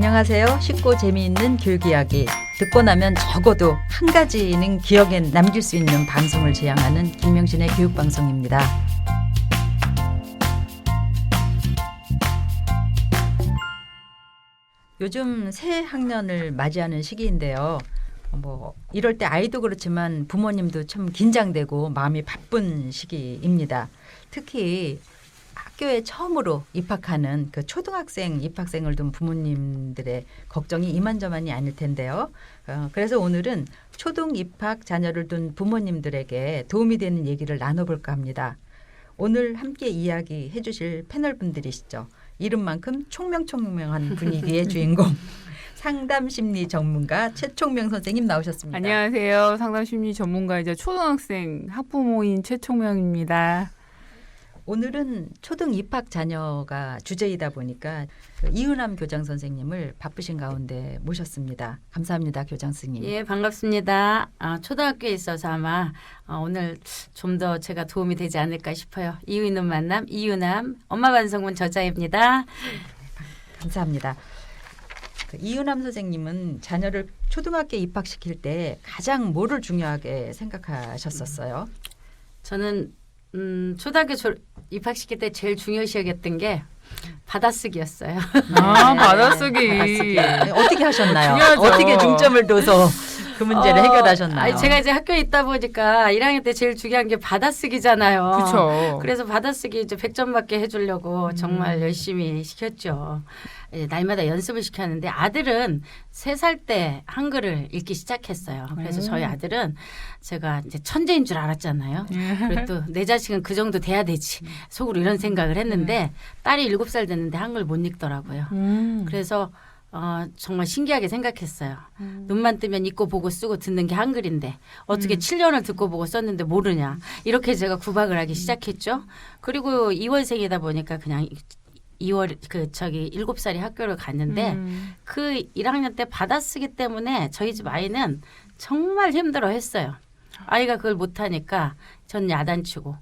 안녕하세요. 쉽고 재미있는 교육 이야기. 듣고 나면 적어도 한 가지는 기억에 남길 수 있는 방송을 지향하는 김명신의 교육방송입니다. 요즘 새 학년을 맞이하는 시기인데요. 이럴 때 아이도 그렇지만 부모님도 참 긴장되고 마음이 바쁜 시기입니다. 특히 학교에 처음으로 입학하는 그 초등학생 입학생을 둔 부모님들의 걱정이 이만저만이 아닐 텐데요. 그래서 오늘은 초등 입학 자녀를 둔 부모님들에게 도움이 되는 얘기를 나눠볼까 합니다. 오늘 함께 이야기해 주실 패널 분들이시죠. 이름만큼 총명총명한 분위기의 주인공 상담심리 전문가 최총명 선생님 나오셨습니다. 안녕하세요. 상담심리 전문가이자 초등학생 학부모인 최총명입니다. 오늘은 초등 입학 자녀가 주제이다 보니까 이은남 교장 선생님을 바쁘신 가운데 모셨습니다. 감사합니다, 교장 선생님. 예, 반갑습니다. 초등학교에 있어서 아마 오늘 좀 더 제가 도움이 되지 않을까 싶어요. 이유 있는 만남, 이유남, 엄마 반성문 저자입니다. 감사합니다. 이은남 선생님은 자녀를 초등학교에 입학시킬 때 가장 뭐를 중요하게 생각하셨었어요? 저는 초등학교 입학시킬 때 제일 중요시 여겼던 게 받아쓰기였어요. 받아쓰기. 어떻게 하셨나요? 중요하죠. 어떻게 중점을 둬서 그 문제를 해결하셨나요? 제가 이제 학교에 있다 보니까 1학년 때 제일 중요한 게 받아쓰기잖아요. 그렇죠. 그래서 받아쓰기 이제 100점 받게 해주려고 정말 열심히 시켰죠. 날마다 연습을 시켰는데 아들은 3살 때 한글을 읽기 시작했어요. 그래서 저희 아들은 제가 이제 천재인 줄 알았잖아요. 그리고 또 내 자식은 그 정도 돼야 되지. 속으로 이런 생각을 했는데 딸이 7살 됐는데 한글 못 읽더라고요. 그래서 정말 신기하게 생각했어요. 눈만 뜨면 읽고 보고 쓰고 듣는 게 한글인데 어떻게 7년을 듣고 보고 썼는데 모르냐. 이렇게 제가 구박을 하기 시작했죠. 그리고 2월생이다 보니까 그냥 7살이 학교를 갔는데 그 1학년 때 받아쓰기 때문에 저희 집 아이는 정말 힘들어 했어요. 아이가 그걸 못하니까 전 야단치고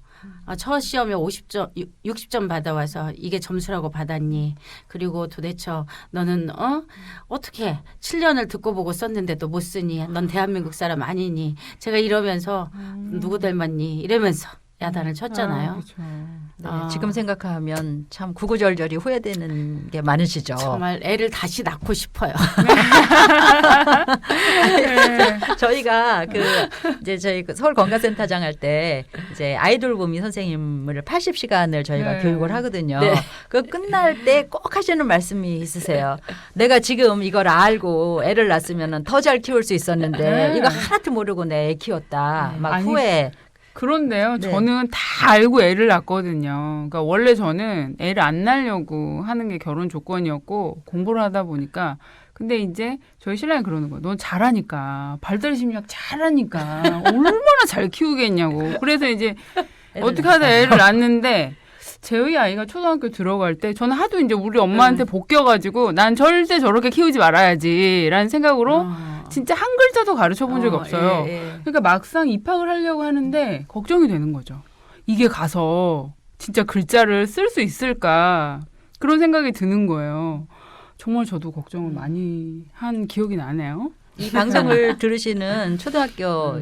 첫 시험에 60점 받아와서 이게 점수라고 받았니? 그리고 도대체 너는 어떻게 7년을 듣고 보고 썼는데도 못 쓰니? 넌 대한민국 사람 아니니? 제가 이러면서 누구 닮았니? 이러면서 야단을 쳤잖아요. 그렇죠. 네, 지금 생각하면 참 구구절절이 후회되는 게 많으시죠. 정말 애를 다시 낳고 싶어요. 저희가 이제 저희 서울 건강센터장 할 때 이제 아이돌 보미 선생님을 80시간을 저희가 교육을 하거든요. 네. 그 끝날 때 꼭 하시는 말씀이 있으세요. 내가 지금 이걸 알고 애를 낳았으면 더 잘 키울 수 있었는데 이거 하나도 모르고 내 애 키웠다. 막 후회. 그런데요. 네. 저는 다 알고 애를 낳거든요. 그러니까 원래 저는 애를 안 낳으려고 하는 게 결혼 조건이었고 공부를 하다 보니까 근데 이제 저희 신랑이 그러는 거예요. 넌 잘하니까 발달 심리학 잘하니까 얼마나 잘 키우겠냐고. 그래서 이제 어떻게 하다 애를 낳았는데 저희 아이가 초등학교 들어갈 때 저는 하도 이제 우리 엄마한테 복겨가지고 난 절대 저렇게 키우지 말아야지라는 생각으로 진짜 한 글자도 가르쳐 본 적이 없어요. 그러니까 막상 입학을 하려고 하는데 걱정이 되는 거죠. 이게 가서 진짜 글자를 쓸 수 있을까 그런 생각이 드는 거예요. 정말 저도 걱정을 많이 한 기억이 나네요. 이 방송을 들으시는 초등학교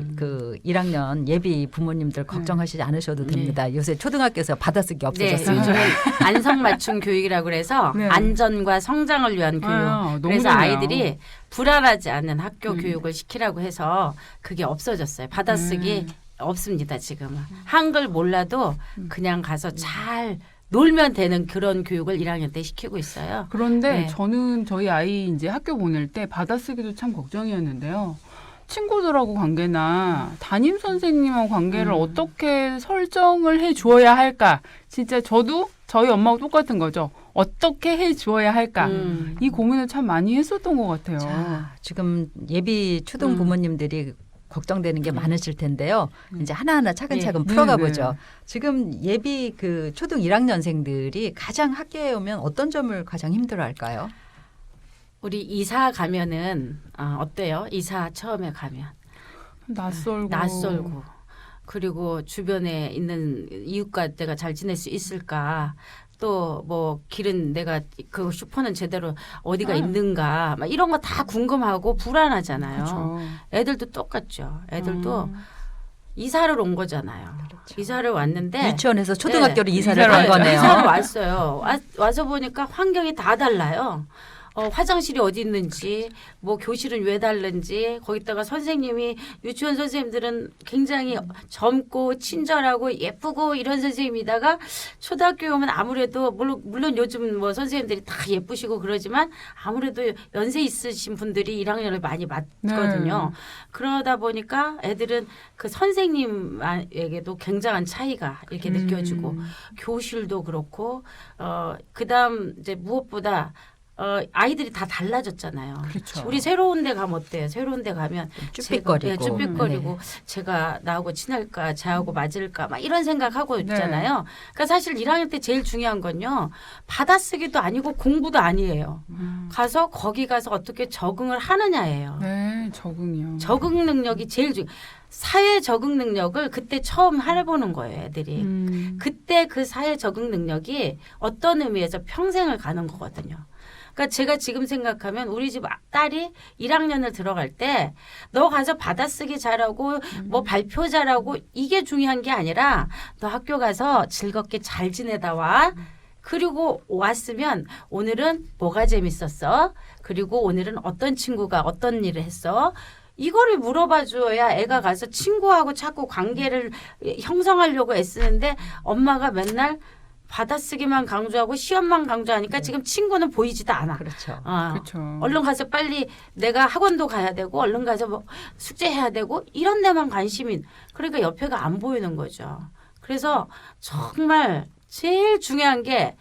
1학년 예비 부모님들 걱정하시지 않으셔도 됩니다. 요새 초등학교에서 받아쓰기 없어졌어요. 요즘은 안성맞춤 교육이라고 그래서 안전과 성장을 위한 교육. 그래서 좋네요. 아이들이 불안하지 않는 학교 교육을 시키라고 해서 그게 없어졌어요. 받아쓰기 없습니다. 지금은. 한글 몰라도 그냥 가서 잘 놀면 되는 그런 교육을 1학년 때 시키고 있어요. 그런데 저는 저희 아이 이제 학교 보낼 때 받아쓰기도 참 걱정이었는데요. 친구들하고 관계나 담임 선생님하고 관계를 어떻게 설정을 해 주어야 할까? 진짜 저도 저희 엄마하고 똑같은 거죠. 어떻게 해 주어야 할까? 이 고민을 참 많이 했었던 것 같아요. 자, 지금 예비 초등 부모님들이 걱정되는 게 많으실 텐데요. 이제 하나하나 차근차근 풀어가 보죠. 지금 예비 초등 1학년생들이 가장 학교에 오면 어떤 점을 가장 힘들어할까요? 우리 이사 가면은 어때요? 이사 처음에 가면 낯설고 그리고 주변에 있는 이웃과 내가 잘 지낼 수 있을까? 또 뭐 길은 내가 그 슈퍼는 제대로 어디가 아. 있는가 막 이런 거 다 궁금하고 불안하잖아요. 그렇죠. 애들도 똑같죠. 애들도 음. 이사를 온 거잖아요. 그렇죠. 이사를 왔는데 유치원에서 초등학교로 이사를 이사를 간 왔죠. 거네요. 이사를 왔어요. 와서 보니까 환경이 다 달라요. 화장실이 어디 있는지, 뭐 교실은 왜 다른지, 거기다가 선생님이 유치원 선생님들은 굉장히 젊고 친절하고 예쁘고 이런 선생님이다가 초등학교에 오면 아무래도 물론 요즘 뭐 선생님들이 다 예쁘시고 그러지만 아무래도 연세 있으신 분들이 1학년을 많이 맡거든요. 그러다 보니까 애들은 그 선생님에게도 굉장한 차이가 이렇게 느껴지고 교실도 그렇고 그다음 이제 무엇보다 아이들이 다 달라졌잖아요. 그렇죠. 우리 새로운 데 가면 어때요? 새로운 데 가면 쭈삣거리고. 제가, 쭈삣거리고 제가 나하고 친할까, 쟤하고 맞을까 막 이런 생각하고 네. 있잖아요. 그러니까 사실 1학년 때 제일 중요한 건요. 받아쓰기도 아니고 공부도 아니에요. 가서 거기 가서 어떻게 적응을 하느냐예요. 네, 적응이요. 적응 능력이 제일 사회 적응 능력을 그때 처음 해보는 거예요, 애들이. 그때 그 사회 적응 능력이 어떤 의미에서 평생을 가는 거거든요. 그러니까 제가 지금 생각하면 우리 집 딸이 1학년을 들어갈 때 너 가서 받아쓰기 잘하고 뭐 발표 잘하고 이게 중요한 게 아니라 너 학교 가서 즐겁게 잘 지내다 와. 그리고 왔으면 오늘은 뭐가 재밌었어? 그리고 오늘은 어떤 친구가 어떤 일을 했어? 이거를 물어봐 줘야 애가 가서 친구하고 자꾸 관계를 형성하려고 애쓰는데 엄마가 맨날 받아쓰기만 강조하고 시험만 강조하니까 지금 친구는 보이지도 않아. 그렇죠. 그렇죠. 얼른 가서 빨리 내가 학원도 가야 되고 얼른 가서 뭐 숙제해야 되고 이런 데만 관심이 그러니까 옆에가 안 보이는 거죠. 그래서 정말 제일 중요한 게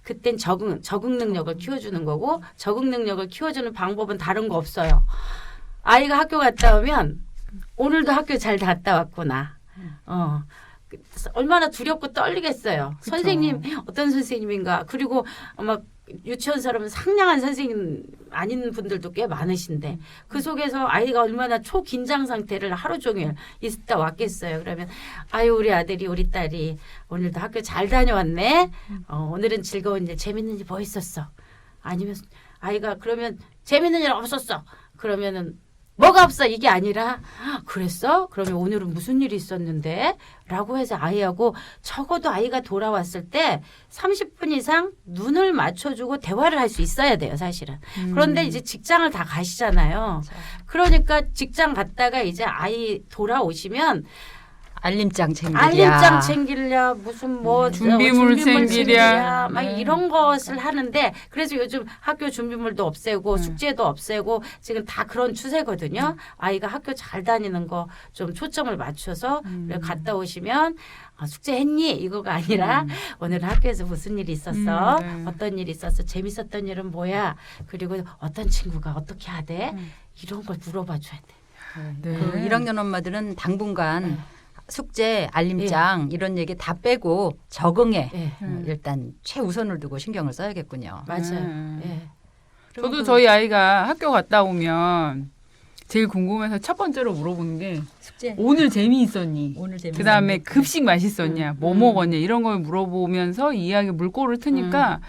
그땐 적응 능력을 키워주는 거고 적응 능력을 키워주는 방법은 다른 거 없어요. 아이가 학교 갔다 오면 오늘도 학교 잘 갔다 왔구나. 얼마나 두렵고 떨리겠어요. 그쵸. 선생님 어떤 선생님인가. 그리고 막 유치원 사람은 상냥한 선생님 아닌 분들도 꽤 많으신데 그 속에서 아이가 얼마나 초긴장 상태를 하루 종일 있다 왔겠어요. 그러면 아유 우리 아들이 우리 딸이 오늘도 학교 잘 다녀왔네. 오늘은 즐거운 일 재밌는 일 뭐 있었어. 아니면 아이가 그러면 재밌는 일 없었어. 그러면은 뭐가 없어 이게 아니라 그랬어? 그러면 오늘은 무슨 일이 있었는데? 라고 해서 아이하고 적어도 아이가 돌아왔을 때 30분 이상 눈을 맞춰주고 대화를 할 수 있어야 돼요 사실은. 그런데 이제 직장을 다 가시잖아요. 그러니까 직장 갔다가 이제 아이 돌아오시면 알림장 챙기랴. 알림장 챙기랴 무슨 뭐 준비물 챙기랴. 막 네. 이런 것을 하는데 그래서 요즘 학교 준비물도 없애고 숙제도 없애고 지금 다 그런 추세거든요. 아이가 학교 잘 다니는 거 좀 초점을 맞춰서 갔다 오시면 숙제했니? 이거가 아니라 오늘 학교에서 무슨 일이 있었어? 네. 어떤 일이 있었어? 재밌었던 일은 뭐야? 그리고 어떤 친구가 어떻게 하대? 이런 걸 물어봐 줘야 돼. 네. 그 1학년 엄마들은 당분간 숙제, 알림장 이런 얘기 다 빼고 적응에 예. 일단 최우선을 두고 신경을 써야겠군요. 맞아요. 예. 저도 저희 아이가 학교 갔다 오면 제일 궁금해서 첫 번째로 물어보는 게 숙제 오늘 재미있었니? 오늘 재밌. 그다음에 급식 맛있었냐? 뭐 먹었냐? 이런 걸 물어보면서 이야기 물꼬를 트니까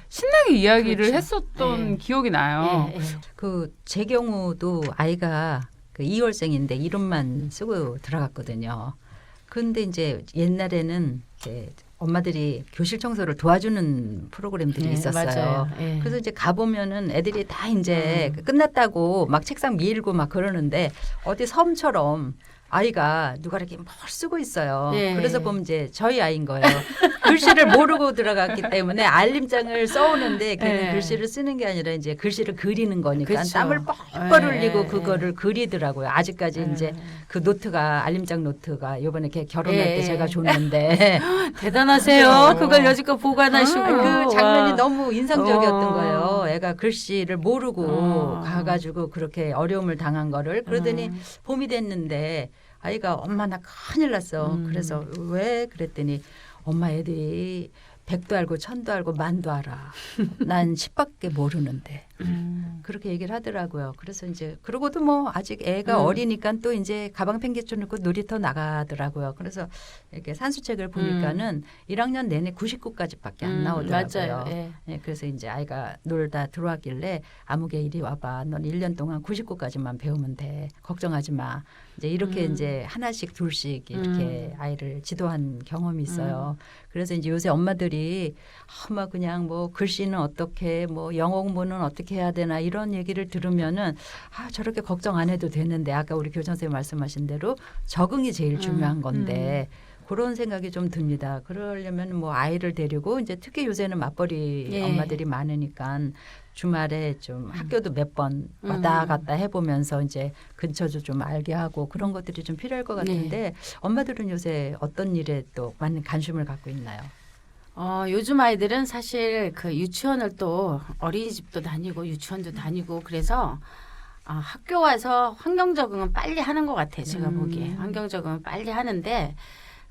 신나게 이야기를 그렇죠. 했었던 예. 기억이 나요. 예. 그제 경우도 아이가 그 2월생인데 이름만 쓰고 들어갔거든요. 근데 이제 옛날에는 이제 엄마들이 교실 청소를 도와주는 프로그램들이 예, 있었어요. 맞아요. 예. 그래서 이제 가보면은 애들이 다 이제 끝났다고 막 책상 밀고 막 그러는데 어디 섬처럼 아이가 누가 이렇게 뭘 쓰고 있어요. 예. 그래서 보면 이제 저희 아이인 거예요. 글씨를 모르고 들어갔기 때문에 알림장을 써오는데 걔는 예. 글씨를 쓰는 게 아니라 이제 글씨를 그리는 거니까 그쵸. 땀을 뻘뻘 예, 흘리고 예, 그거를 그리더라고요. 아직까지 이제 그 노트가 알림장 노트가 요번에 걔 결혼할 예. 때 제가 줬는데 대단하세요. 그걸 여지껏 보관하시고 그 장면이 와. 너무 인상적이었던 거예요. 애가 글씨를 모르고 어. 가가지고 그렇게 어려움을 당한 거를 그러더니 봄이 됐는데 아이가 엄마 나 큰일 났어. 그래서 왜 그랬더니 엄마 애들이 백도 알고 천도 알고 만도 알아. 난 10밖에 모르는데 그렇게 얘기를 하더라고요. 그래서 이제 그러고도 뭐 아직 애가 음. 어리니까 또 이제 가방 팽개쳐놓고 놀이터 나가더라고요. 그래서 이렇게 산수책을 보니까는 1학년 내내 99까지밖에 안 나오더라고요. 맞아요. 예. 예, 그래서 이제 아이가 놀다 들어왔길래 아무개 이리 와봐. 넌 1년 동안 99까지만 배우면 돼. 걱정하지 마. 이제 이렇게 이제 하나씩 둘씩 이렇게 아이를 지도한 경험이 있어요. 그래서 이제 요새 엄마들이 막 그냥 뭐 글씨는 어떻게 뭐 영어 공부는 어떻게 해야 되나 이런 얘기를 들으면은 저렇게 걱정 안 해도 되는데 아까 우리 교장 선생님 말씀하신 대로 적응이 제일 중요한 건데 그런 생각이 좀 듭니다. 그러려면 뭐 아이를 데리고 이제 특히 요새는 맞벌이 예. 엄마들이 많으니까 주말에 좀 학교도 몇 번 왔다 갔다 해보면서 이제 근처도 좀 알게 하고 그런 것들이 좀 필요할 것 같은데 엄마들은 요새 어떤 일에 또 많은 관심을 갖고 있나요? 요즘 아이들은 사실 그 유치원을 또 어린이집도 다니고 유치원도 다니고 그래서 학교 와서 환경 적응은 빨리 하는 것 같아요. 제가 보기에 환경 적응은 빨리 하는데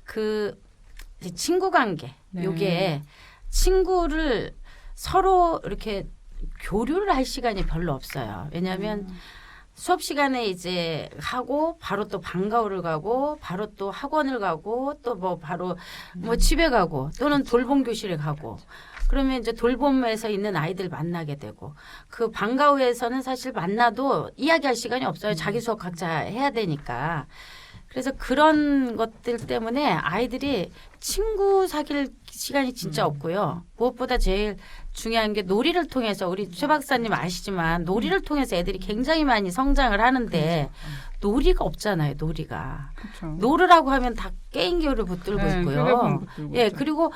그 이제 친구 관계 요게 친구를 서로 이렇게 교류를 할 시간이 별로 없어요. 왜냐하면 수업 시간에 이제 하고 바로 또 방과후를 가고 바로 또 학원을 가고 또 뭐 바로 뭐 집에 가고 또는 돌봄 교실에 가고 그러면 이제 돌봄에서 있는 아이들 만나게 되고 그 방과후에서는 사실 만나도 이야기할 시간이 없어요. 자기 수업 각자 해야 되니까. 그래서 그런 것들 때문에 아이들이 친구 사귈 시간이 진짜 없고요. 무엇보다 제일 중요한 게 놀이를 통해서 우리 최 박사님 아시지만 놀이를 통해서 애들이 굉장히 많이 성장을 하는데 놀이가 없잖아요. 놀이가. 그렇죠. 놀으라고 하면 다 게임기를 붙들고 있고요. 휴대폰 붙들고 예, 있죠. 그리고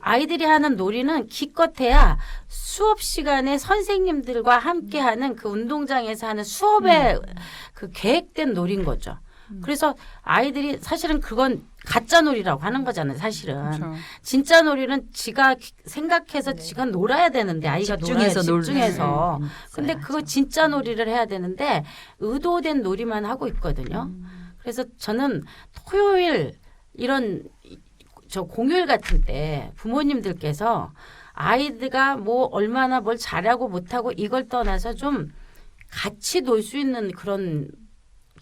아이들이 하는 놀이는 기껏해야 수업 시간에 선생님들과 함께하는 그 운동장에서 하는 수업의 그 계획된 놀이인 거죠. 그래서 아이들이 사실은 그건 가짜 놀이라고 하는 거잖아요. 사실은 그렇죠. 진짜 놀이는 지가 생각해서 지가 놀아야 되는데 아이가 집중해서 놀아야 집중해서. 놀 근데 그거 진짜 놀이를 해야 되는데 의도된 놀이만 하고 있거든요. 그래서 저는 토요일 이런 저 공휴일 같은 때 부모님들께서 아이들가 뭐 얼마나 뭘 잘하고 못하고 이걸 떠나서 좀 같이 놀 수 있는 그런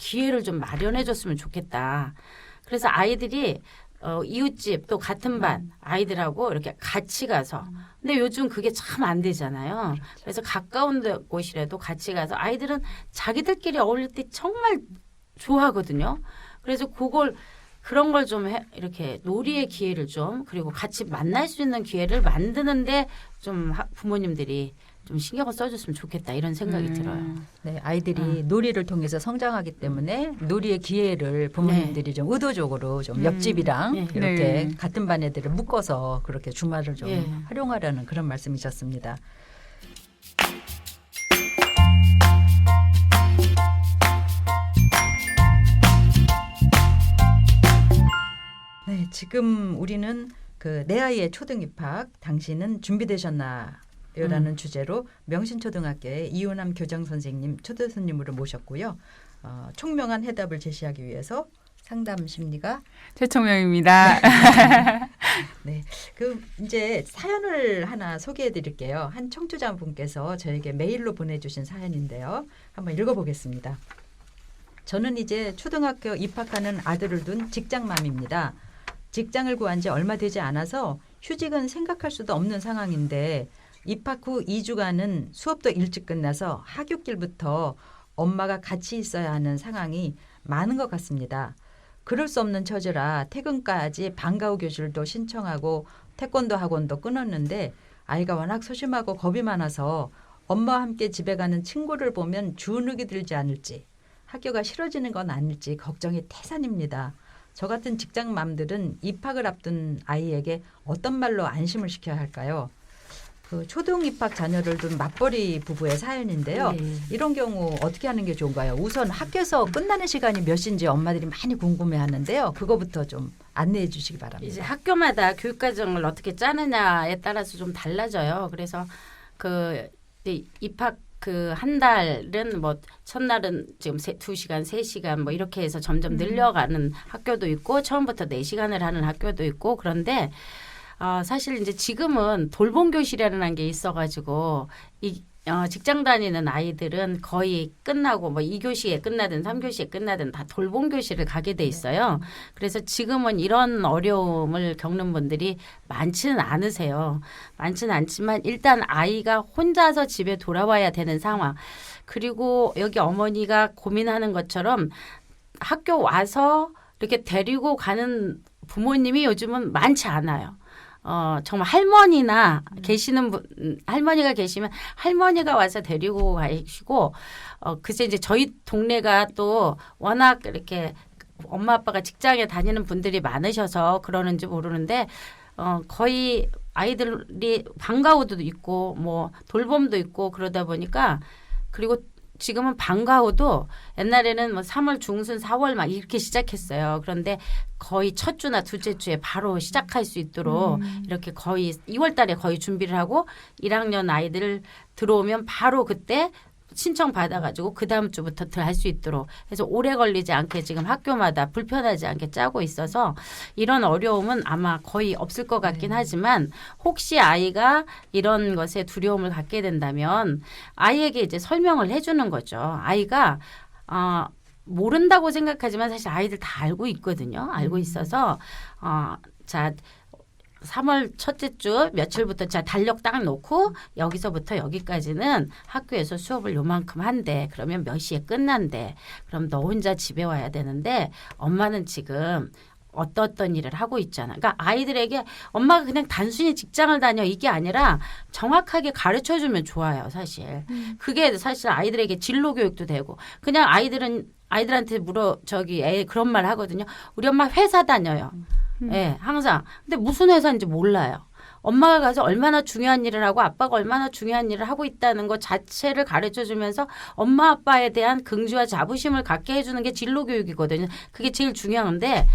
기회를 좀 마련해 줬으면 좋겠다. 그래서 아이들이 이웃집 또 같은 반 아이들하고 이렇게 같이 가서 근데 요즘 그게 참 안 되잖아요. 그래서 가까운 곳이라도 같이 가서 아이들은 자기들끼리 어울릴 때 정말 좋아하거든요. 그래서 그런 걸 좀 이렇게 놀이의 기회를 좀 그리고 같이 만날 수 있는 기회를 만드는데 좀 부모님들이 좀 신경을 써줬으면 좋겠다 이런 생각이 들어요. 네, 아이들이 놀이를 통해서 성장하기 때문에 놀이의 기회를 부모님들이 좀 의도적으로 좀 옆집이랑 네. 이렇게 네. 같은 반 애들을 묶어서 그렇게 주말을 좀 예. 활용하라는 그런 말씀이셨습니다. 네, 지금 우리는 그 내 아이의 초등 입학 당신은 준비되셨나요? 라는 주제로 명신초등학교의 이호남 교장 선생님 초대 손님으로 모셨고요. 총명한 해답을 제시하기 위해서 상담 심리가 최청명입니다. 네, 그 이제 사연을 하나 소개해드릴게요. 한 청취자분께서 저에게 메일로 보내주신 사연인데요. 한번 읽어보겠습니다. 저는 이제 초등학교 입학하는 아들을 둔 직장맘입니다. 직장을 구한 지 얼마 되지 않아서 휴직은 생각할 수도 없는 상황인데 입학 후 2주간은 수업도 일찍 끝나서 하굣길부터 엄마가 같이 있어야 하는 상황이 많은 것 같습니다. 그럴 수 없는 처지라 퇴근까지 방과후 교실도 신청하고 태권도 학원도 끊었는데 아이가 워낙 소심하고 겁이 많아서 엄마와 함께 집에 가는 친구를 보면 주눅이 들지 않을지 학교가 싫어지는 건 아닐지 걱정이 태산입니다. 저 같은 직장맘들은 입학을 앞둔 아이에게 어떤 말로 안심을 시켜야 할까요? 그 초등 입학 자녀를 둔 맞벌이 부부의 사연인데요. 네. 이런 경우 어떻게 하는 게 좋은가요? 우선 학교에서 끝나는 시간이 몇 시인지 엄마들이 많이 궁금해하는데요. 그거부터 좀 안내해 주시기 바랍니다. 이제 학교마다 교육과정을 어떻게 짜느냐에 따라서 좀 달라져요. 그래서 그 입학 그 한 달은 뭐 첫날은 지금 2시간, 3시간 뭐 이렇게 해서 점점 늘려가는 학교도 있고 처음부터 4시간을 하는 학교도 있고 그런데 사실 이제 지금은 돌봄 교실이라는 게 있어가지고 직장 다니는 아이들은 거의 끝나고 뭐 2교시에 끝나든 3교시에 끝나든 다 돌봄 교실을 가게 돼 있어요. 그래서 지금은 이런 어려움을 겪는 분들이 많지는 않으세요. 많지는 않지만 일단 아이가 혼자서 집에 돌아와야 되는 상황. 그리고 여기 어머니가 고민하는 것처럼 학교 와서 이렇게 데리고 가는 부모님이 요즘은 많지 않아요. 정말 할머니나 계시는 분, 할머니가 계시면 할머니가 와서 데리고 가시고, 글쎄 이제 저희 동네가 또 워낙 이렇게 엄마 아빠가 직장에 다니는 분들이 많으셔서 그러는지 모르는데, 거의 아이들이 방과후도 있고, 뭐 돌봄도 있고 그러다 보니까, 그리고 지금은 방과후도 옛날에는 뭐 3월 중순 4월 막 이렇게 시작했어요. 그런데 거의 첫 주나 둘째 주에 바로 시작할 수 있도록 이렇게 거의 2월 달에 거의 준비를 하고 1학년 아이들 들어오면 바로 그때 신청 받아가지고 그 다음 주부터 할 수 있도록 해서 오래 걸리지 않게 지금 학교마다 불편하지 않게 짜고 있어서 이런 어려움은 아마 거의 없을 것 같긴 하지만 혹시 아이가 이런 것에 두려움을 갖게 된다면 아이에게 이제 설명을 해주는 거죠. 아이가 모른다고 생각하지만 사실 아이들 다 알고 있거든요. 알고 있어서 자 3월 첫째 주 며칠부터 자 달력 딱 놓고 여기서부터 여기까지는 학교에서 수업을 요만큼 한대. 그러면 몇 시에 끝난대. 그럼 너 혼자 집에 와야 되는데 엄마는 지금 어떤 일을 하고 있잖아. 그러니까 아이들에게 엄마가 그냥 단순히 직장을 다녀 이게 아니라 정확하게 가르쳐주면 좋아요. 사실. 그게 사실 아이들에게 진로 교육도 되고 그냥 아이들한테 그런 말 하거든요. 우리 엄마 회사 다녀요. 예, 항상. 근데 무슨 회사인지 몰라요. 엄마가 가서 얼마나 중요한 일을 하고 아빠가 얼마나 중요한 일을 하고 있다는 것 자체를 가르쳐주면서 엄마 아빠에 대한 긍지와 자부심을 갖게 해주는 게 진로 교육이거든요. 그게 제일 중요한데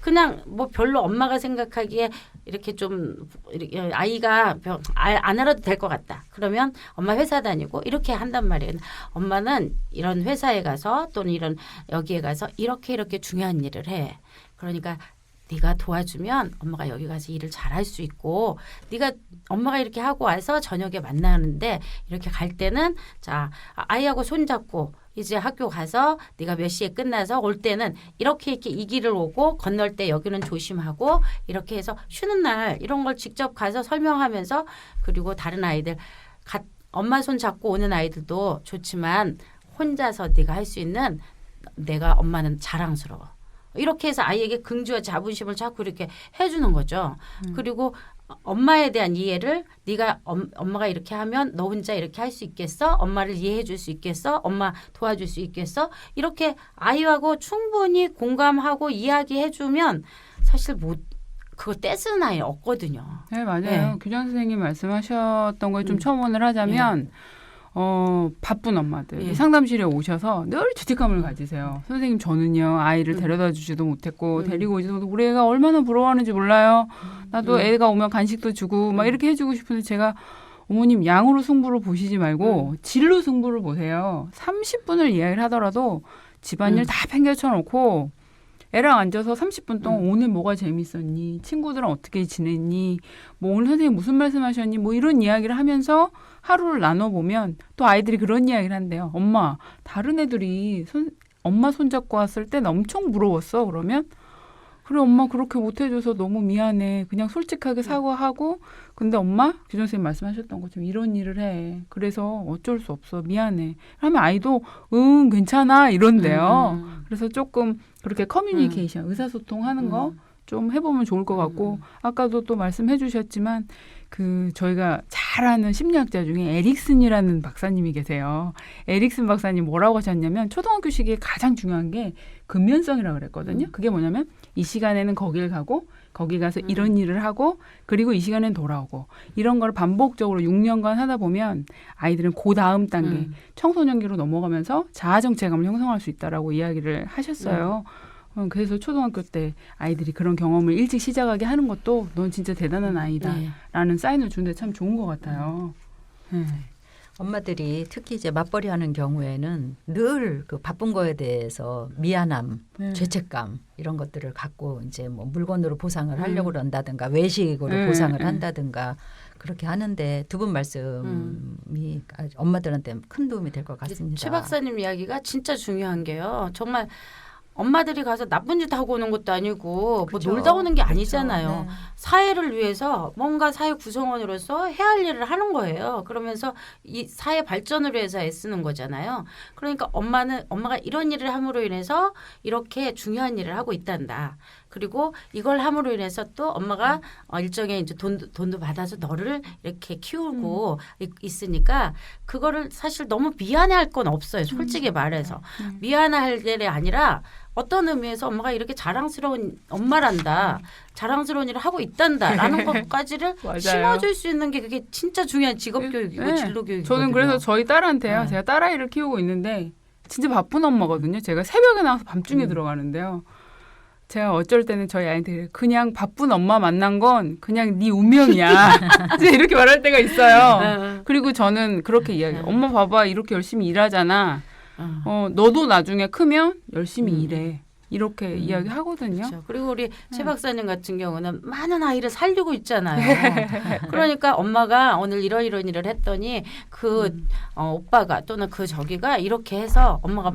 그냥 뭐 별로 엄마가 생각하기에 이렇게 좀 아이가 안 알아도 될 것 같다. 그러면 엄마 회사 다니고 이렇게 한단 말이에요. 엄마는 이런 회사에 가서 또는 이런 여기에 가서 이렇게 중요한 일을 해. 그러니까 네가 도와주면 엄마가 여기 가서 일을 잘할 수 있고 네가 엄마가 이렇게 하고 와서 저녁에 만나는데 이렇게 갈 때는 자 아이하고 손잡고 이제 학교 가서 네가 몇 시에 끝나서 올 때는 이렇게 이 길을 오고 건널 때 여기는 조심하고 이렇게 해서 쉬는 날 이런 걸 직접 가서 설명하면서 그리고 다른 아이들 엄마 손 잡고 오는 아이들도 좋지만 혼자서 네가 할 수 있는 내가 엄마는 자랑스러워. 이렇게 해서 아이에게 긍지와 자부심을 자꾸 이렇게 해주는 거죠. 그리고 엄마에 대한 이해를 네가 엄마가 이렇게 하면 너 혼자 이렇게 할 수 있겠어? 엄마를 이해해 줄 수 있겠어? 엄마 도와줄 수 있겠어? 이렇게 아이하고 충분히 공감하고 이야기해 주면 사실 그거 떼쓰는 아이 없거든요. 네, 맞아요. 네. 교장 선생님 말씀하셨던 거에 좀 첨언을 하자면 바쁜 엄마들 예. 상담실에 오셔서 늘 죄책감을 가지세요. 선생님 저는요 아이를 데려다 주지도 못했고 데리고 오지도 못했고 우리 애가 얼마나 부러워하는지 몰라요. 나도 애가 오면 간식도 주고 막 이렇게 해주고 싶은데 제가 어머님 양으로 승부를 보시지 말고 질로 승부를 보세요. 30분을 이야기를 하더라도 집안일 다 팽개쳐 놓고 애랑 앉아서 30분 동안 오늘 뭐가 재밌었니? 친구들은 어떻게 지냈니? 뭐 오늘 선생님 무슨 말씀하셨니? 뭐 이런 이야기를 하면서 하루를 나눠보면 또 아이들이 그런 이야기를 한대요. 엄마, 다른 애들이 엄마 손잡고 왔을 땐 엄청 부러웠어. 그러면 그래 엄마 그렇게 못해줘서 너무 미안해. 그냥 솔직하게 사과하고 근데 엄마 교장 선생님 말씀하셨던 것처럼 이런 일을 해. 그래서 어쩔 수 없어. 미안해. 하면 아이도 응 괜찮아 이런대요. 그래서 조금 그렇게 커뮤니케이션 의사소통하는 거 좀 해보면 좋을 것 같고 아까도 또 말씀해 주셨지만 저희가 잘 아는 심리학자 중에 에릭슨이라는 박사님이 계세요. 에릭슨 박사님 뭐라고 하셨냐면 초등학교 시기에 가장 중요한 게 근면성이라고 그랬거든요. 그게 뭐냐면 이 시간에는 거길 가고 거기 가서 이런 일을 하고 그리고 이 시간엔 돌아오고 이런 걸 반복적으로 6년간 하다 보면 아이들은 그 다음 단계 청소년기로 넘어가면서 자아정체감을 형성할 수 있다라고 이야기를 하셨어요. 그래서 초등학교 때 아이들이 그런 경험을 일찍 시작하게 하는 것도 넌 진짜 대단한 아이다 라는 사인을 주는데 참 좋은 것 같아요. 엄마들이 특히 이제 맞벌이 하는 경우에는 늘 그 바쁜 거에 대해서 미안함, 죄책감 이런 것들을 갖고 이제 뭐 물건으로 보상을 하려고 그런다든가 외식으로 보상을 한다든가 그렇게 하는데 두 분 말씀에 엄마들한테 큰 도움이 될 것 같습니다. 최 박사님 이야기가 진짜 중요한 게요. 정말 엄마들이 가서 나쁜 짓 하고 오는 것도 아니고 그죠. 뭐 놀다 오는 게 그렇죠. 아니잖아요. 네. 사회를 위해서 뭔가 사회 구성원으로서 해야 할 일을 하는 거예요. 그러면서 이 사회 발전을 위해서 애쓰는 거잖아요. 그러니까 엄마가 이런 일을 함으로 인해서 이렇게 중요한 일을 하고 있단다. 그리고 이걸 함으로 인해서 또 엄마가 일정의 이제 돈도 받아서 너를 이렇게 키우고 있으니까 그거를 사실 너무 미안해할 건 없어요. 솔직히 말해서 미안할 일이 아니라 어떤 의미에서 엄마가 이렇게 자랑스러운 엄마란다, 자랑스러운 일을 하고 있단다라는 것까지를 맞아요. 심어줄 수 있는 게 그게 진짜 중요한 직업 교육이고 네. 진로 교육이거든요. 저는 그래서 저희 딸한테요. 네. 제가 딸아이를 키우고 있는데 진짜 바쁜 엄마거든요. 제가 새벽에 나와서 밤중에 들어가는데요. 제가 어쩔 때는 저희 아이한테 그냥 바쁜 엄마 만난 건 그냥 네 운명이야. 이제 이렇게 말할 때가 있어요. 그리고 저는 그렇게 이야기해요. 엄마 봐봐 이렇게 열심히 일하잖아. 너도 나중에 크면 열심히 일해. 이렇게 이야기하거든요. 그렇죠. 그리고 우리 최 박사님 같은 경우는 많은 아이를 살리고 있잖아요. 그러니까 엄마가 오늘 이런 일을 했더니 그 오빠가 또는 그 저기가 이렇게 해서 엄마가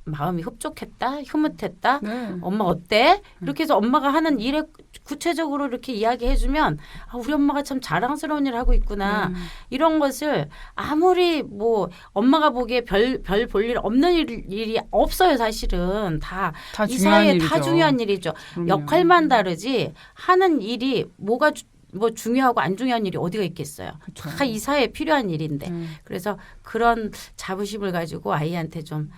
마음이 흡족했다, 흐뭇했다. 네. 엄마 어때? 이렇게 해서 엄마가 하는 일에 구체적으로 이렇게 이야기해주면 우리 엄마가 참 자랑스러운 일을 하고 있구나. 이런 것을 아무리 뭐 엄마가 보기에 별 볼 일 없는 일이 없어요. 사실은 다 이 중요한 사회에 일이죠. 다 중요한 일이죠. 그럼요. 역할만 다르지 하는 일이 뭐가 뭐 중요하고 안 중요한 일이 어디가 있겠어요. 그쵸. 다 이 사회에 필요한 일인데. 그래서 그런 자부심을 가지고 아이한테 좀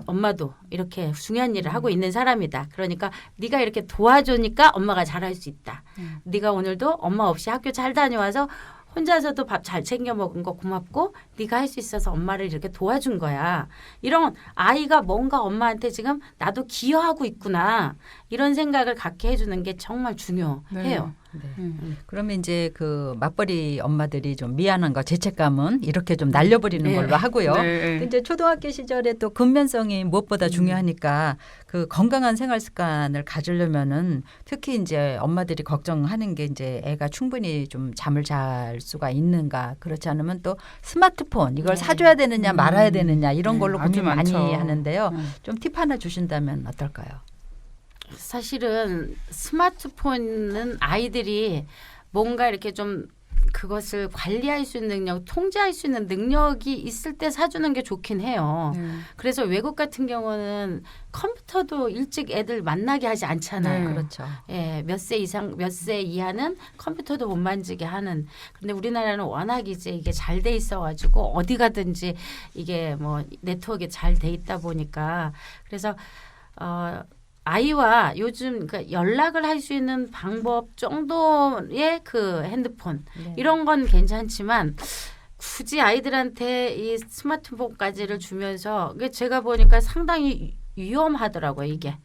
엄마도 이렇게 중요한 일을 하고 있는 사람이다. 그러니까 네가 이렇게 도와주니까 엄마가 잘할 수 있다. 네가 오늘도 엄마 없이 학교 잘 다녀와서 혼자서도 밥 잘 챙겨 먹은 거 고맙고 네가 할 수 있어서 엄마를 이렇게 도와준 거야. 이런 아이가 뭔가 엄마한테 지금 나도 기여하고 있구나. 이런 생각을 갖게 해주는 게 정말 중요해요. 네. 그러면 이제 그 맞벌이 엄마들이 좀 미안한 거, 죄책감은 이렇게 좀 날려버리는 네. 걸로 하고요. 네. 또 이제 초등학교 시절에 또 근면성이 무엇보다 중요하니까 그 건강한 생활 습관을 가지려면은 특히 이제 엄마들이 걱정하는 게 이제 애가 충분히 좀 잠을 잘 수가 있는가, 그렇지 않으면 또 스마트폰 이걸 사줘야 되느냐 말아야 되느냐 이런 걸로 아주 고민 많이 많죠. 하는데요. 좀 팁 하나 주신다면 어떨까요? 사실은 스마트폰은 아이들이 뭔가 이렇게 좀 그것을 관리할 수 있는 능력, 통제할 수 있는 능력이 있을 때 사주는 게 좋긴 해요. 그래서 외국 같은 경우는 컴퓨터도 일찍 애들 만나게 하지 않잖아요. 그렇죠. 예, 몇 세 이하는 컴퓨터도 못 만지게 하는. 근데 우리나라는 워낙 이제 이게 잘 돼 있어가지고 어디 가든지 이게 뭐 네트워크가 잘 돼 있다 보니까 그래서 아이와 요즘 그러니까 연락을 할 수 있는 방법 정도의 그 핸드폰 이런 건 괜찮지만 굳이 아이들한테 이 스마트폰까지를 주면서 제가 보니까 상당히 위험하더라고요. 이게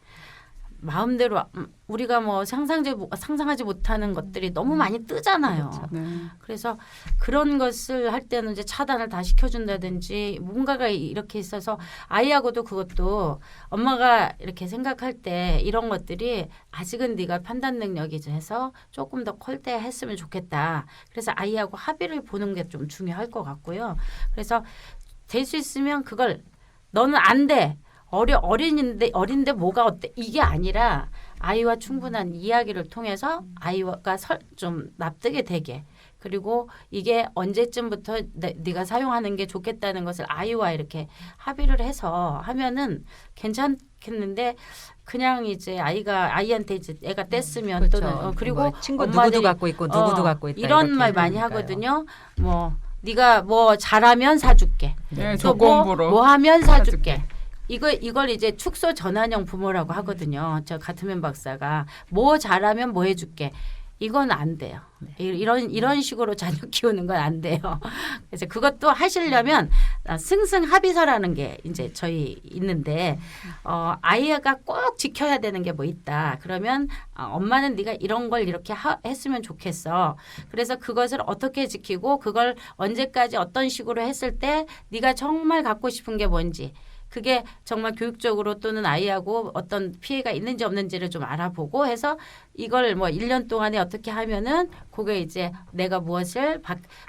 마음대로 우리가 뭐 상상하지 못하는 것들이 너무 많이 뜨잖아요. 그렇죠. 그래서 그런 것을 할 때는 이제 차단을 다 시켜준다든지 뭔가가 이렇게 있어서 아이하고도 그것도 엄마가 이렇게 생각할 때 이런 것들이 아직은 네가 판단 능력이 해서 조금 더 클 때 했으면 좋겠다. 그래서 아이하고 합의를 보는 게 좀 중요할 것 같고요. 그래서 될 수 있으면 그걸 너는 안 돼. 어린데 뭐가 어때? 이게 아니라 아이와 충분한 이야기를 통해서 아이가 좀 납득이 되게 그리고 이게 언제쯤부터 네가 사용하는 게 좋겠다는 것을 아이와 이렇게 합의를 해서 하면은 괜찮겠는데 그냥 이제 아이한테 이제 애가 뗐으면 그렇죠. 또는 그리고 뭐 친구 엄마들이 누구도 갖고 있고 누구도 갖고 있다 이런 이렇게 말 많이 그러니까요. 하거든요. 뭐 네가 뭐 잘하면 사줄게. 네, 또 조건부로 뭐 하면 사줄게. 이걸 이제 축소 전환형 부모라고 하거든요. 저 가트맨 박사가 뭐 잘하면 뭐 해줄게. 이건 안 돼요. 이런 식으로 자녀 키우는 건 안 돼요. 그래서 그것도 하시려면 승승합의서라는 게 이제 저희 있는데 아이가 꼭 지켜야 되는 게 뭐 있다. 그러면 엄마는 네가 이런 걸 이렇게 했으면 좋겠어. 그래서 그것을 어떻게 지키고 그걸 언제까지 어떤 식으로 했을 때 네가 정말 갖고 싶은 게 뭔지 그게 정말 교육적으로 또는 아이하고 어떤 피해가 있는지 없는지를 좀 알아보고 해서 이걸 뭐 1년 동안에 어떻게 하면은 그게 이제 내가 무엇을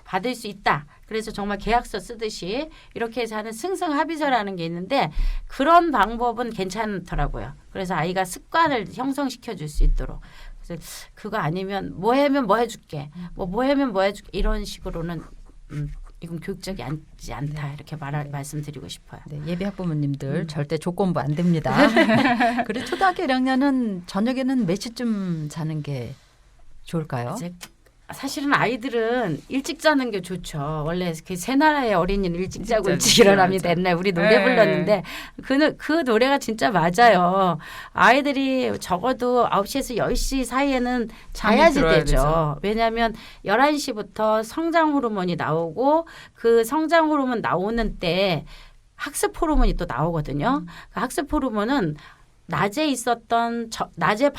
받을 수 있다. 그래서 정말 계약서 쓰듯이 이렇게 해서 하는 승승합의서라는 게 있는데 그런 방법은 괜찮더라고요. 그래서 아이가 습관을 형성시켜 줄 수 있도록. 그래서 그거 아니면 뭐 하면 뭐 해줄게. 뭐 하면 뭐 해줄게. 이런 식으로는 이건 교육적이지 않다. 이렇게 말씀드리고 싶어요. 네, 예비 학부모님들 절대 조건부 안 됩니다. 그리고 초등학교 1학년은 저녁에는 몇 시쯤 자는 게 좋을까요? 이제 사실은 아이들은 일찍 자는 게 좋죠. 원래 그 새 나라의 어린이는 일찍 자고 일찍 일어납니다. 옛날 우리 노래 불렀는데 그 노래가 진짜 맞아요. 아이들이 적어도 9시에서 10시 사이에는 자야지 되죠. 왜냐하면 11시부터 성장 호르몬이 나오고 그 성장 호르몬 나오는 때 학습 호르몬이 또 나오거든요. 그 학습 호르몬은 낮에 있었던 낮에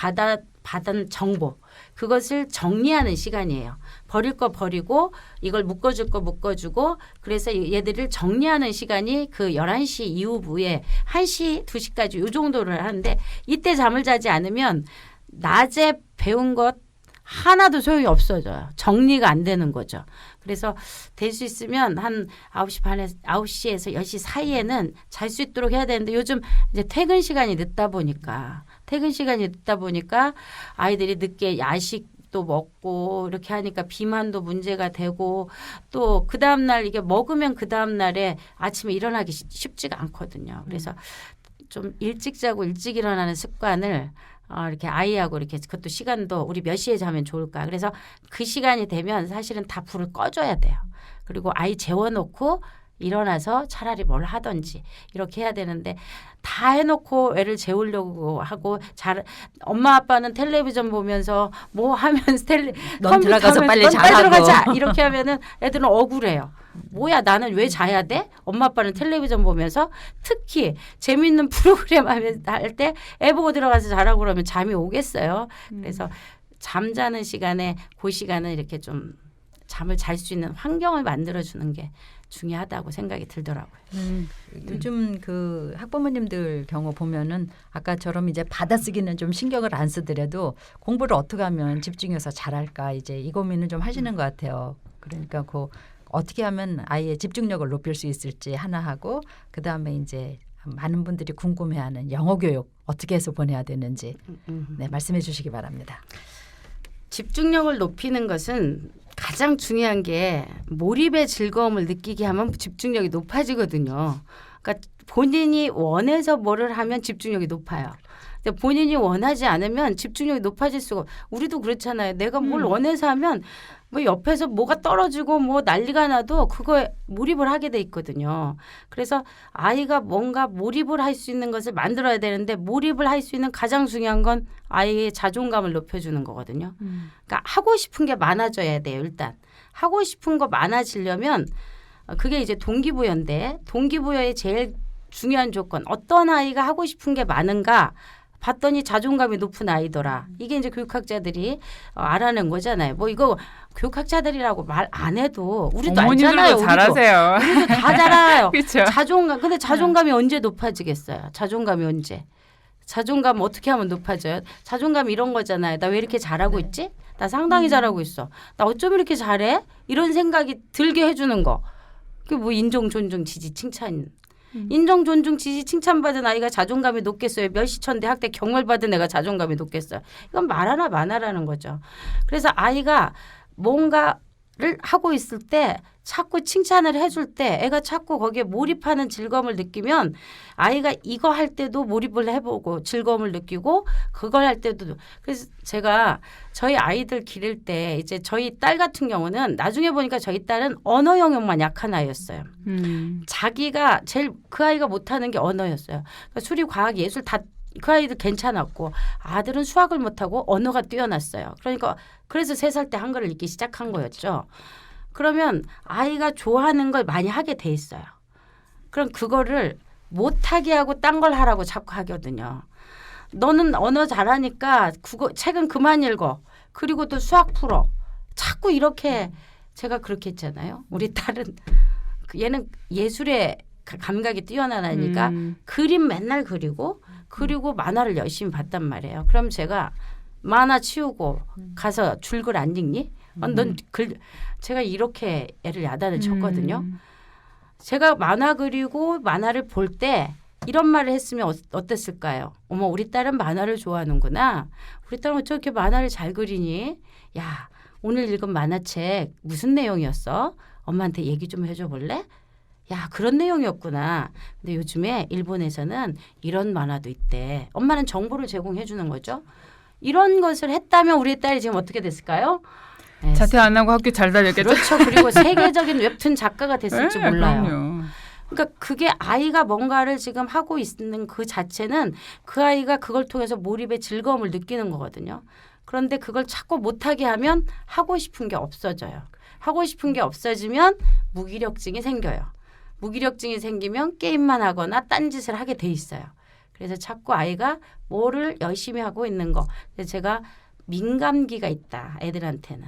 받은 정보 그것을 정리하는 시간이에요. 버릴 거 버리고 이걸 묶어줄 거 묶어주고 그래서 얘들을 정리하는 시간이 그 11시 이후부에 1시, 2시까지 이 정도를 하는데 이때 잠을 자지 않으면 낮에 배운 것 하나도 소용이 없어져요. 정리가 안 되는 거죠. 그래서 될 수 있으면 한 9시에서 10시 사이에는 잘 수 있도록 해야 되는데 요즘 이제 퇴근 시간이 늦다 보니까 아이들이 늦게 야식도 먹고 이렇게 하니까 비만도 문제가 되고 또 그 다음날 이게 먹으면 그 다음날에 아침에 일어나기 쉽지가 않거든요. 그래서 좀 일찍 자고 일찍 일어나는 습관을 이렇게 아이하고 이렇게 그것도 시간도 우리 몇 시에 자면 좋을까. 그래서 그 시간이 되면 사실은 다 불을 꺼줘야 돼요. 그리고 아이 재워놓고 일어나서 차라리 뭘 하든지 이렇게 해야 되는데 다 해놓고 애를 재우려고 하고 엄마 아빠는 텔레비전 보면서 뭐 하면서 넌 들어가서 빨리 자라고 들어가자 이렇게 하면은 애들은 억울해요. 뭐야 나는 왜 자야 돼? 엄마 아빠는 텔레비전 보면서 특히 재밌는 프로그램 할 때 애 보고 들어가서 자라고 그러면 잠이 오겠어요. 그래서 잠자는 시간에 그 시간은 이렇게 좀 잠을 잘 수 있는 환경을 만들어주는 게 중요하다고 생각이 들더라고요. 요즘 그 학부모님들 경우 보면은 아까처럼 이제 받아쓰기는 좀 신경을 안 쓰더라도 공부를 어떻게 하면 집중해서 잘할까 이제 이 고민을 좀 하시는 것 같아요. 그러니까 그 어떻게 하면 아이의 집중력을 높일 수 있을지 하나 하고 그 다음에 이제 많은 분들이 궁금해하는 영어 교육 어떻게 해서 보내야 되는지 네, 말씀해 주시기 바랍니다. 집중력을 높이는 것은 가장 중요한 게 몰입의 즐거움을 느끼게 하면 집중력이 높아지거든요. 그러니까 본인이 원해서 뭐를 하면 집중력이 높아요. 근데 본인이 원하지 않으면 집중력이 높아질 수가 우리도 그렇잖아요. 내가 뭘 원해서 하면 뭐 옆에서 뭐가 떨어지고 뭐 난리가 나도 그거에 몰입을 하게 돼 있거든요. 그래서 아이가 뭔가 몰입을 할 수 있는 것을 만들어야 되는데 몰입을 할 수 있는 가장 중요한 건 아이의 자존감을 높여주는 거거든요. 그러니까 하고 싶은 게 많아져야 돼요. 일단 하고 싶은 거 많아지려면 그게 이제 동기부여인데 동기부여의 제일 중요한 조건 어떤 아이가 하고 싶은 게 많은가 봤더니 자존감이 높은 아이더라. 이게 이제 교육학자들이 알아낸 거잖아요. 뭐 이거 교육학자들이라고 말 안 해도 우리도 알잖아요. 어머님들도 잘하세요. 우리도 다 잘아요. 그렇죠. 자존감. 근데 자존감이 언제 높아지겠어요? 자존감이 언제? 자존감 어떻게 하면 높아져요? 자존감 이런 거잖아요. 나 왜 이렇게 잘하고 있지? 나 상당히 잘하고 있어. 나 어쩜 이렇게 잘해? 이런 생각이 들게 해주는 거. 그게 뭐 인정, 존중, 지지, 칭찬. 인정, 존중, 지지, 칭찬받은 아이가 자존감이 높겠어요. 멸시천대 학대 경멸받은 애가 자존감이 높겠어요. 이건 말하나 마나라는 거죠. 그래서 아이가 뭔가를 하고 있을 때 자꾸 칭찬을 해줄 때 애가 자꾸 거기에 몰입하는 즐거움을 느끼면 아이가 이거 할 때도 몰입을 해보고 즐거움을 느끼고 그걸 할 때도 그래서 제가 저희 아이들 기를 때 이제 저희 딸 같은 경우는 나중에 보니까 저희 딸은 언어 영역만 약한 아이였어요. 자기가 제일 그 아이가 못하는 게 언어였어요. 그러니까 수리, 과학, 예술 다 그 아이들 괜찮았고 아들은 수학을 못하고 언어가 뛰어났어요. 그러니까 그래서 3살 때 한글을 읽기 시작한 거였죠. 그러면 아이가 좋아하는 걸 많이 하게 돼 있어요. 그럼 그거를 못하게 하고 딴 걸 하라고 자꾸 하거든요. 너는 언어 잘하니까 책은 그만 읽어. 그리고 또 수학 풀어. 자꾸 이렇게 제가 그렇게 했잖아요. 우리 딸은 얘는 예술에 감각이 뛰어나니까 그림 맨날 그리고 만화를 열심히 봤단 말이에요. 그럼 제가 만화 치우고 가서 줄글 안 읽니? 제가 이렇게 애를 야단을 쳤거든요. 제가 만화 그리고 만화를 볼 때 이런 말을 했으면 어땠을까요? 어머, 우리 딸은 만화를 좋아하는구나. 우리 딸은 어떻게 만화를 잘 그리니? 야, 오늘 읽은 만화책 무슨 내용이었어? 엄마한테 얘기 좀 해줘 볼래? 야, 그런 내용이었구나. 근데 요즘에 일본에서는 이런 만화도 있대. 엄마는 정보를 제공해 주는 거죠. 이런 것을 했다면 우리 딸이 지금 어떻게 됐을까요? 네. 자퇴 안 하고 학교 잘 다녔겠죠. 그렇죠. 그리고 세계적인 웹툰 작가가 됐을지 네, 몰라요. 그럼요. 그러니까 그게 아이가 뭔가를 지금 하고 있는 그 자체는 그 아이가 그걸 통해서 몰입의 즐거움을 느끼는 거거든요. 그런데 그걸 자꾸 못하게 하면 하고 싶은 게 없어져요. 하고 싶은 게 없어지면 무기력증이 생겨요. 무기력증이 생기면 게임만 하거나 딴짓을 하게 돼 있어요. 그래서 자꾸 아이가 뭐를 열심히 하고 있는 거. 그래서 제가 민감기가 있다, 애들한테는.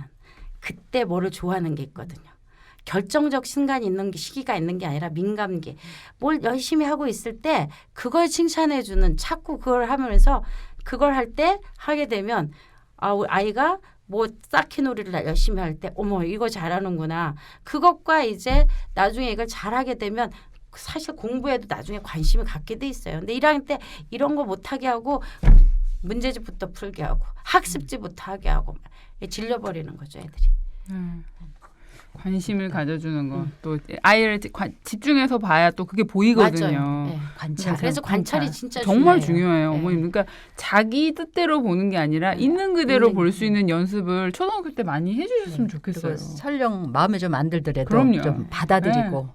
그때 뭐를 좋아하는 게 있거든요. 결정적 순간이 있는 시기가 있는 게 아니라 민감기. 뭘 열심히 하고 있을 때 그걸 칭찬해 주는, 자꾸 그걸 하면서 그걸 할 때 하게 되면 아이가 뭐 쌓기놀이를 열심히 할 때 어머 이거 잘하는구나. 그것과 이제 나중에 이걸 잘하게 되면 사실 공부에도 나중에 관심을 갖게 돼 있어요. 근데 1학년 때 이런 거 못하게 하고 문제집부터 풀게 하고 학습지부터 하게 하고 질려버리는 거죠, 애들이. 관심을 가져주는 거. 또 아이를 집중해서 봐야 또 그게 보이거든요. 맞아요. 네. 관찰. 그래서 관찰이 진짜 정말 중요해요. 중요해요. 네. 어머님. 그러니까 자기 뜻대로 보는 게 아니라 있는 그대로 있는 볼 수 있는 연습을 초등학교 때 많이 해주셨으면 그리고 좋겠어요. 설령 마음에 좀 안 들더라도 그럼요. 좀 받아들이고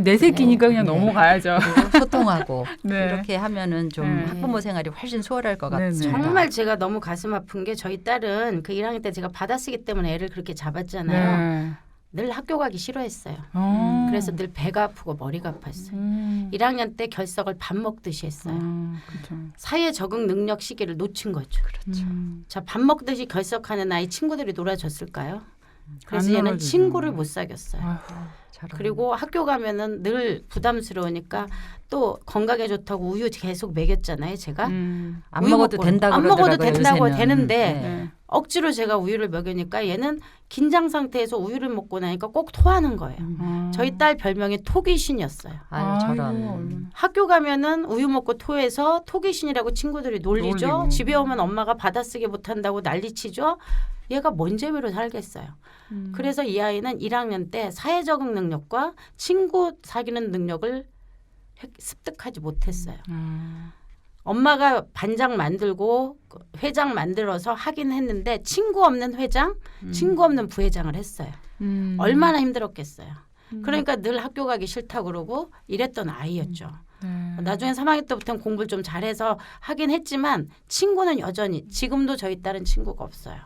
내 새끼니까 그냥 네. 넘어가야죠. 그리고 소통하고 네. 이렇게 하면은 좀 네. 학부모 생활이 훨씬 수월할 것 네, 네. 같습니다. 정말 제가 너무 가슴 아픈 게 저희 딸은 그 1학년 때 제가 받아쓰기 때문에 애를 그렇게 잡았잖아요. 네. 늘 학교 가기 싫어했어요. 그래서 늘 배가 아프고 머리가 아팠어요. 1학년 때 결석을 밥 먹듯이 했어요. 그렇죠. 사회 적응 능력 시기를 놓친 거죠. 그렇죠. 자, 밥 먹듯이 결석하는 아이 친구들이 놀아줬을까요? 그래서 안 얘는 놀아주죠. 친구를 못 사귀었어요. 아휴. 그리고 학교 가면은 늘 부담스러우니까 또 건강에 좋다고 우유 계속 먹였잖아요, 제가. 안 우유 먹어도 먹고 된다고 안 먹어도 그러더라고요, 된다고 요새는. 되는데 네. 억지로 제가 우유를 먹이니까 얘는 긴장 상태에서 우유를 먹고 나니까 꼭 토하는 거예요. 저희 딸 별명이 토귀신이었어요. 아유 저런. 얼마나. 학교 가면은 우유 먹고 토해서 토귀신이라고 친구들이 놀리죠. 놀리고. 집에 오면 엄마가 받아쓰기 못한다고 난리치죠. 얘가 뭔 재미로 살겠어요. 그래서 이 아이는 1학년 때 사회 적응 능력과 친구 사귀는 능력을 습득하지 못했어요. 엄마가 반장 만들고 회장 만들어서 하긴 했는데 친구 없는 회장, 친구 없는 부회장을 했어요. 얼마나 힘들었겠어요. 그러니까 늘 학교 가기 싫다 그러고 이랬던 아이였죠. 나중에 3학년 때부터는 공부를 좀 잘해서 하긴 했지만 친구는 여전히 지금도 저희 딸은 친구가 없어요.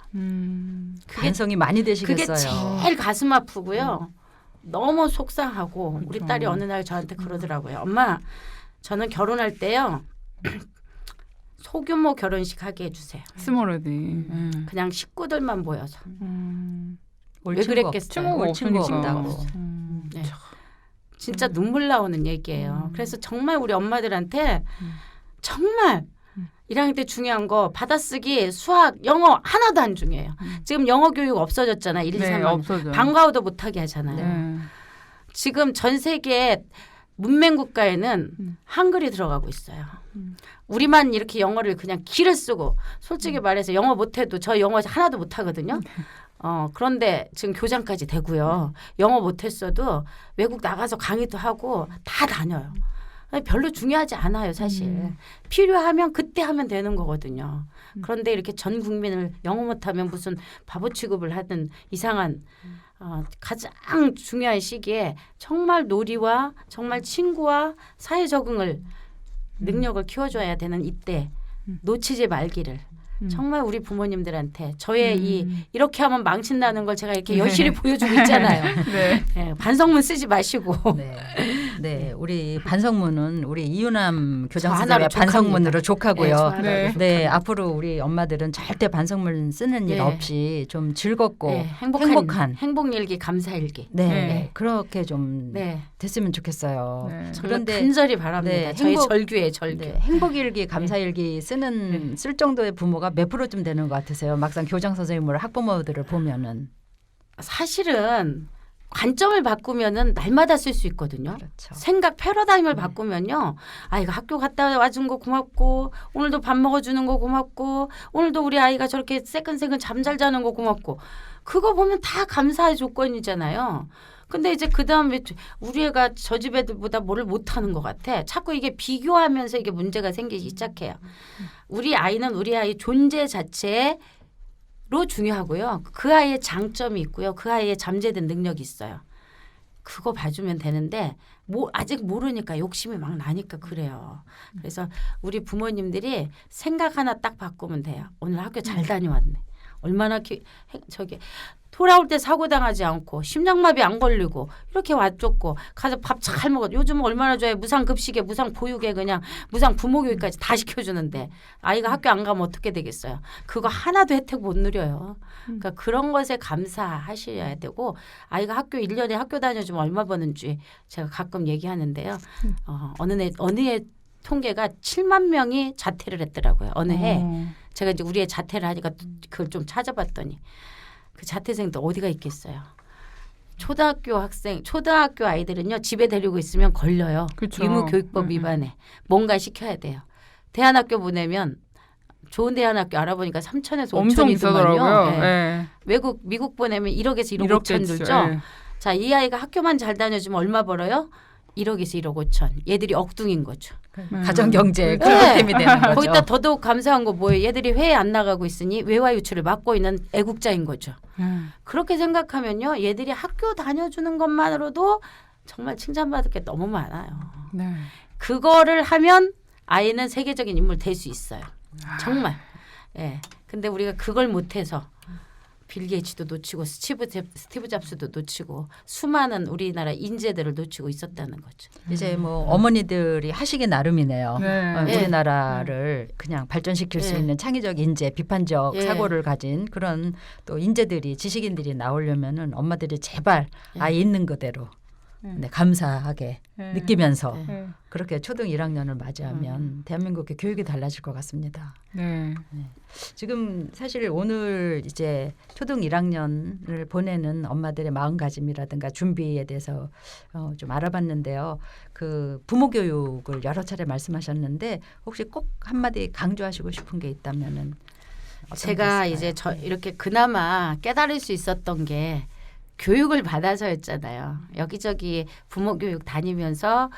반성이 많이 그게 되시겠어요. 제일 가슴 아프고요. 너무 속상하고 우리 그렇죠. 딸이 어느 날 저한테 그러더라고요. 엄마, 저는 결혼할 때요. 소규모 결혼식 하게 해주세요. 스몰 웨딩. 그냥 식구들만 모여서. 올 왜 친구 그랬겠어요? 없- 올 친구 없으니까. 없다고. 네. 진짜 눈물 나오는 얘기예요. 그래서 정말 우리 엄마들한테 정말 1학년 때 중요한 거 받아쓰기, 수학, 영어 하나도 안 중요해요. 지금 영어 교육 없어졌잖아요. 1, 2, 네, 3년. 없어져. 방과후도 못하게 하잖아요. 네. 지금 전 세계 문맹 국가에는 한글이 들어가고 있어요. 우리만 이렇게 영어를 그냥 기를 쓰고 솔직히 말해서 영어 못해도 저 영어 하나도 못하거든요. 그런데 지금 교장까지 되고요. 영어 못했어도 외국 나가서 강의도 하고 다 다녀요. 별로 중요하지 않아요, 사실. 필요하면 그때 하면 되는 거거든요. 그런데 이렇게 전 국민을 영어 못하면 무슨 바보 취급을 하든 이상한 가장 중요한 시기에 정말 놀이와 정말 친구와 사회 적응을 능력을 키워줘야 되는 이때 놓치지 말기를 정말 우리 부모님들한테 저의 이렇게 하면 망친다는 걸 제가 이렇게 여실히 보여주고 있잖아요. 네. 네, 반성문 쓰지 마시고 네. 네, 우리 반성문은 우리 이유남 저 하나로 교장 선생님의 반성문으로 족합니다. 족하고요. 저 하나로 네. 네, 앞으로 우리 엄마들은 절대 반성문 쓰는 일 네. 없이 좀 즐겁고 네, 행복한 행복일기, 감사일기. 네, 네. 그렇게 좀 네, 됐으면 좋겠어요. 네. 정말 그런데 간절히 바랍니다. 네, 저희 행복- 절규에 절규. 네, 행복일기, 감사일기 쓸 정도의 부모가 몇 프로쯤 되는 것 같으세요? 막상 교장 선생님을 학부모들을 보면은 사실은 관점을 바꾸면은 날마다 쓸 수 있거든요. 그렇죠. 생각 패러다임을 네. 바꾸면요. 아이가 학교 갔다 와준 거 고맙고 오늘도 밥 먹어주는 거 고맙고 오늘도 우리 아이가 저렇게 새끈새끈 잠 잘 자는 거 고맙고 그거 보면 다 감사의 조건이잖아요. 근데 이제 그 다음에 우리 애가 저 집 애들보다 뭐를 못하는 것 같아. 자꾸 이게 비교하면서 이게 문제가 생기기 시작해요. 우리 아이는 우리 아이 존재 자체에 로 중요하고요. 그 아이의 장점이 있고요. 그 아이의 잠재된 능력이 있어요. 그거 봐주면 되는데 아직 모르니까 욕심이 막 나니까 그래요. 그래서 우리 부모님들이 생각 하나 딱 바꾸면 돼요. 오늘 학교 잘 다녀왔네. 얼마나 저기 돌아올 때 사고 당하지 않고 심장마비 안 걸리고 이렇게 왔었고 가서 밥 잘 먹어. 요즘 얼마나 좋아해. 무상 급식에 무상 보육에 그냥 무상 부모 교육까지 다 시켜주는데 아이가 학교 안 가면 어떻게 되겠어요. 그거 하나도 혜택 못 누려요. 그러니까 그런 것에 감사하셔야 되고 아이가 학교 1년에 학교 다녀주면 얼마 버는지 제가 가끔 얘기하는데요. 어느 해 통계가 7만 명이 자퇴를 했더라고요. 어느 해. 제가 이제 우리 애 자퇴를 하니까 그걸 좀 찾아봤더니 그 자퇴생도 어디가 있겠어요. 초등학교 아이들은요 집에 데리고 있으면 걸려요. 그쵸. 의무교육법 위반에 뭔가 시켜야 돼요. 대안학교 보내면 좋은 대안학교 알아보니까 3천에서 엄청 5천이더만요. 비싸더라고요. 네. 네. 미국 보내면 1억에서 1억 1억 5천 대죠. 들죠. 네. 자, 이 아이가 학교만 잘 다녀주면 얼마 벌어요? 1억에서 1억 5천. 얘들이 억둥인 거죠. 가정경제 네. 그렇게 되는 거죠. 거기다 더더욱 감사한 거 뭐예요? 얘들이 회에 안 나가고 있으니 외화 유출을 막고 있는 애국자인 거죠. 그렇게 생각하면요. 얘들이 학교 다녀주는 것만으로도 정말 칭찬받을 게 너무 많아요. 네. 그거를 하면 아이는 세계적인 인물 될 수 있어요. 정말. 예. 근데 우리가 그걸 못해서 빌 게이츠도 놓치고 스티브 잡스도 놓치고 수많은 우리나라 인재들을 놓치고 있었다는 거죠. 이제 뭐 어머니들이 하시기 나름이네요. 네. 네. 우리나라를 그냥 발전시킬 수 네. 있는 창의적 인재, 비판적 예. 사고를 가진 그런 또 인재들이 지식인들이 나오려면은 엄마들이 제발 아이 있는 그대로 네, 감사하게 네. 느끼면서 네. 그렇게 초등 1학년을 맞이하면 대한민국의 교육이 달라질 것 같습니다. 네. 지금 사실 오늘 이제 초등 1학년을 보내는 엄마들의 마음가짐이라든가 준비에 대해서 좀 알아봤는데요. 그 부모 교육을 여러 차례 말씀하셨는데 혹시 꼭 한마디 강조하시고 싶은 게 있다면은 어떤 제가 게 이제 있을까요? 이렇게 그나마 깨달을 수 있었던 게 교육을 받아서였잖아요. 여기저기 부모 교육 다니면서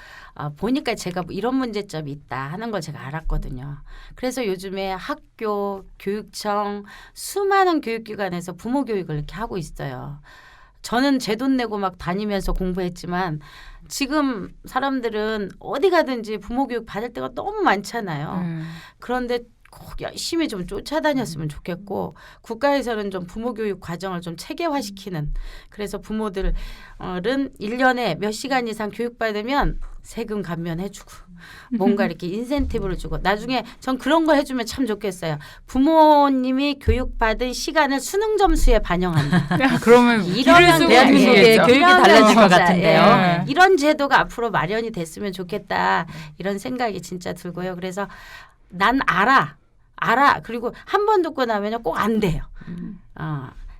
보니까 제가 뭐 이런 문제점이 있다 하는 걸 제가 알았거든요. 그래서 요즘에 학교, 교육청, 수많은 교육기관에서 부모 교육을 이렇게 하고 있어요. 저는 제 돈 내고 막 다니면서 공부했지만 지금 사람들은 어디 가든지 부모 교육 받을 때가 너무 많잖아요. 그런데 꼭 열심히 좀 쫓아다녔으면 좋겠고 국가에서는 좀 부모 교육 과정을 좀 체계화시키는 그래서 부모들은 1년에 몇 시간 이상 교육받으면 세금 감면해주고 뭔가 이렇게 인센티브를 주고 나중에 전 그런 거 해주면 참 좋겠어요. 부모님이 교육받은 시간을 수능 점수에 반영한다. 그러면 이러면 쓰고 대한민국의 계시겠죠. 교육이 이러면 달라질 것 진짜, 같은데요. 예. 이런 제도가 앞으로 마련이 됐으면 좋겠다. 이런 생각이 진짜 들고요. 그래서 난 알아. 그리고 한 번 듣고 나면요 꼭 안 돼요.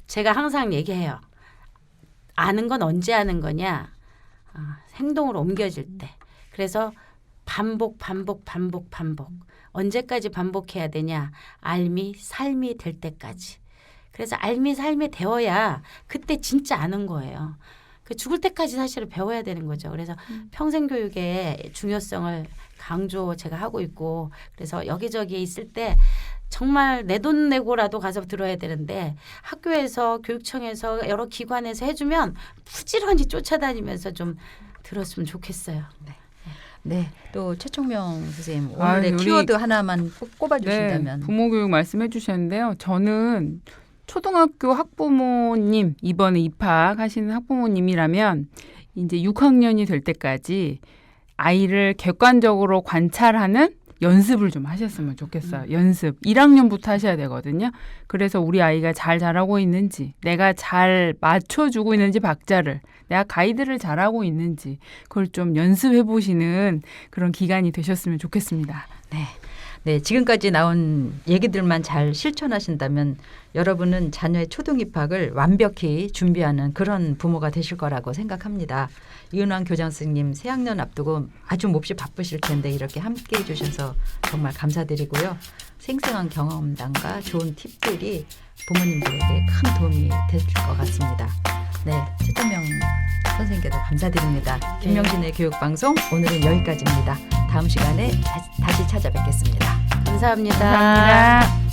제가 항상 얘기해요. 아는 건 언제 아는 거냐? 행동으로 옮겨질 때. 그래서 반복. 언제까지 반복해야 되냐? 알미 삶이 될 때까지. 그래서 알미 삶이 되어야 그때 진짜 아는 거예요. 그 죽을 때까지 사실은 배워야 되는 거죠. 그래서 평생 교육의 중요성을 강조 제가 하고 있고 그래서 여기저기 있을 때 정말 내 돈 내고라도 가서 들어야 되는데 학교에서 교육청에서 여러 기관에서 해주면 부지런히 쫓아다니면서 좀 들었으면 좋겠어요. 네, 또 최총명 선생님 아, 오늘의 우리- 키워드 하나만 꼽아주신다면 네, 부모 교육 말씀해 주셨는데요. 저는 초등학교 학부모님 이번에 입학하시는 학부모님이라면 이제 6학년이 될 때까지 아이를 객관적으로 관찰하는 연습을 좀 하셨으면 좋겠어요. 연습. 1학년부터 하셔야 되거든요. 그래서 우리 아이가 잘 자라고 있는지, 내가 잘 맞춰주고 있는지 박자를, 내가 가이드를 잘하고 있는지 그걸 좀 연습해 보시는 그런 기간이 되셨으면 좋겠습니다. 네. 네, 지금까지 나온 얘기들만 잘 실천하신다면 여러분은 자녀의 초등 입학을 완벽히 준비하는 그런 부모가 되실 거라고 생각합니다. 이은왕 교장 선생님 새학년 앞두고 아주 몹시 바쁘실 텐데 이렇게 함께 해주셔서 정말 감사드리고요. 생생한 경험담과 좋은 팁들이 부모님들에게 큰 도움이 되실 것 같습니다. 네, 최태명 선생님께도 감사드립니다. 김명신의 교육방송 오늘은 여기까지입니다. 다음 시간에 다시 찾아뵙겠습니다. 감사합니다. 감사합니다.